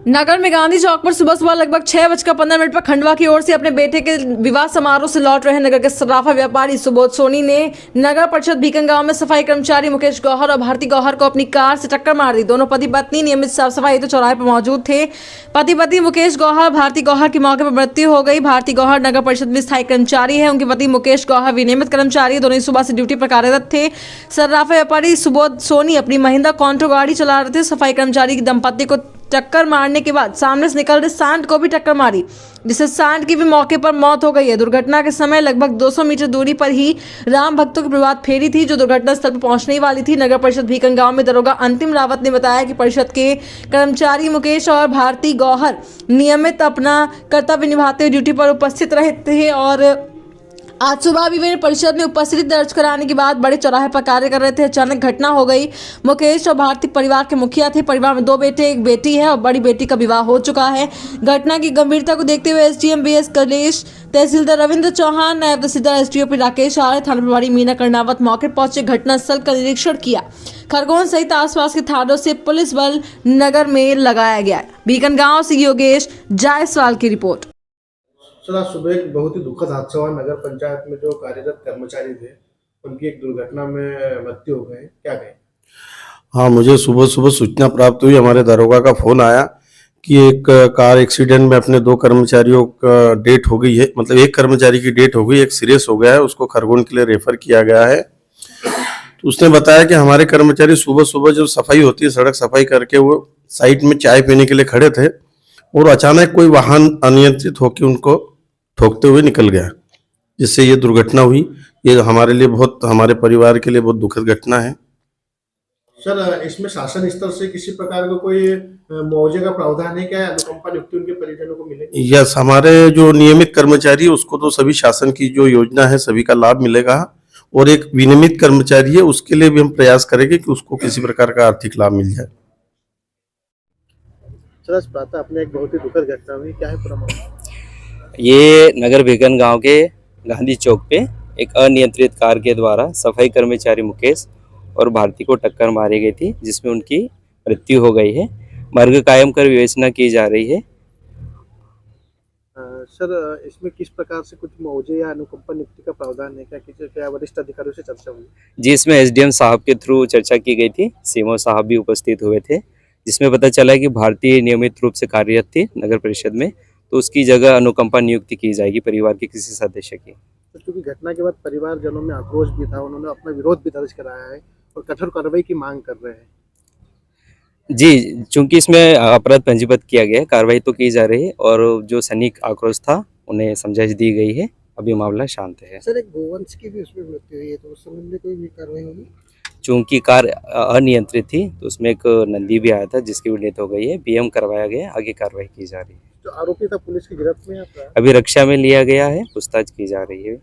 नगर में गांधी चौक पर सुबह लगभग 6:15 पर खंडवा की ओर से अपने बेटे के विवाह समारोह से लौट रहे नगर के सराफा व्यापारी सुबोध सोनी ने नगर परिषद भीकन गांव में सफाई कर्मचारी मुकेश गौहर और भारती गौहर को अपनी कार से टक्कर मार दी। दोनों पति पत्नी नियमित साफ सफाई तो चौराहे पर मौजूद थे। पति पत्नी मुकेश गौहर भारती गौहर की मौके पर मृत्यु हो गई। भारती गौहर नगर परिषद में स्थायी कर्मचारी है। उनके पति मुकेश गौहर विनियमित कर्मचारी, दोनों ही सुबह से ड्यूटी पर कार्यरत थे। सराफा व्यापारी सुबोध सोनी अपनी महिंद्रा कॉन्टो गाड़ी चला रहे थे। सफाई कर्मचारी की दंपत्ति को टक्कर मारने के बाद सामने से निकल रहे सांड को भी टक्कर मारी, जिससे सांड की भी मौके पर मौत हो गई है। दुर्घटना के समय लगभग 200 मीटर दूरी पर ही राम भक्तों की प्रभात फेरी थी, जो दुर्घटना स्थल पर पहुंचने वाली थी। नगर परिषद भीकन गांव में दरोगा अंतिम रावत ने बताया कि परिषद के कर्मचारी मुकेश और भारती गौहर नियमित अपना कर्तव्य निभाते हुए ड्यूटी पर उपस्थित रहे थे और आज सुबह भी वे परिषद में उपस्थिति दर्ज कराने के बाद बड़े चौराहे पर कार्य कर रहे थे। अचानक घटना हो गई। मुकेश और भारती परिवार के मुखिया थे। परिवार में 2 बेटे, एक बेटी है और बड़ी बेटी का विवाह हो चुका है। घटना की गंभीरता को देखते हुए एसडीएम बीएस कलेश, तहसीलदार रविंद्र चौहान, नायब तहसीलदार एसडीओपी राकेश आर्य, थाना प्रभारी मीना कर्णावत मौके पहुंचे, घटनास्थल का निरीक्षण किया। खरगोन सहित आसपास के थानों से पुलिस बल नगर में लगाया गया। भीकन गाँव से योगेश जायसवाल की रिपोर्ट। सर, आज सुबह एक बहुत ही दुखद हादसा हुआ। नगर पंचायत में जो कार्यरत कर्मचारी थे, उनकी एक दुर्घटना में मृत्यु हो गई। क्या कहें? हाँ, मुझे सुबह सुबह सूचना प्राप्त हुई। हमारे दरोगा का फोन आया कि एक कार एक्सीडेंट में अपने 2 कर्मचारियों का डेथ हो गई है। मतलब एक कर्मचारी की डेथ हो गई, एक सीरियस हो गया है, उसको खरगोन के लिए रेफर किया गया है। तो उसने बताया कि हमारे कर्मचारी सुबह सुबह जो सफाई होती है, सड़क सफाई करके वो साइड में चाय पीने के लिए खड़े थे और अचानक कोई वाहन अनियंत्रित होकर उनको ठोकते हुए निकल गया, जिससे ये दुर्घटना हुई। ये हमारे लिए हमारे परिवार के लिए बहुत दुखद घटना है। सर, इसमें शासन स्तर से किसी प्रकार का कोई मुआवजे का प्रावधान है क्या? अनुकंपा नियुक्ति उनके परिजनों को मिलेगी? यस, हमारे जो नियमित कर्मचारी है उसको तो सभी शासन की जो योजना है सभी का लाभ मिलेगा, और एक विनियमित कर्मचारी है उसके लिए भी हम प्रयास करेंगे कि उसको किसी प्रकार का आर्थिक लाभ मिल जाए। सर, आज प्रातः अपने एक बहुत ही दुखद घटना हुई, क्या है पूरा मामला? ये नगर भीकन गांव के गांधी चौक पे एक अनियंत्रित कार के द्वारा सफाई कर्मचारी मुकेश और भारती को टक्कर मारी गई थी, जिसमें उनकी मृत्यु हो गई है। मार्ग कायम कर विवेचना की जा रही है। सर, इसमें किस प्रकार से कुछ मुआवजे या अनुकंपा नियुक्ति का प्रावधान है क्या वरिष्ठ अधिकारियों से चर्चा हुई? जी, इसमें एसडीएम साहब के थ्रू चर्चा की गई थी। सीएमओ साहब भी उपस्थित हुए थे, जिसमें पता चला कि भारती नियमित रूप से कार्यरत थी नगर परिषद में, तो उसकी जगह अनुकंपा नियुक्ति की जाएगी परिवार के किसी सदस्य की। तो क्योंकि घटना के बाद परिवारजनों में आक्रोश भी था, उन्होंने अपना विरोध भी दर्ज कराया है और कठोर कार्रवाई की मांग कर रहे हैं। जी, चूंकि इसमें अपराध पंजीबद्ध किया गया है, कार्रवाई तो की जा रही है और जो सैनिक आक्रोश था उन्हें समझाइश दी गई है। अभी मामला शांत है। सर, एक गोवंश की भी उसमें मृत्यु हुई है, तो उस संबंध में कोई भी कार्रवाई होगी? चूंकि कार अनियंत्रित थी तो उसमें एक नंदी भी आया था जिसकी भी डेथ हो गई है। बीएम करवाया गया, आगे कार्रवाई की जा रही है। जो आरोपी था पुलिस की गिरफ्त में? अभी रक्षा में लिया गया है, पूछताछ की जा रही है।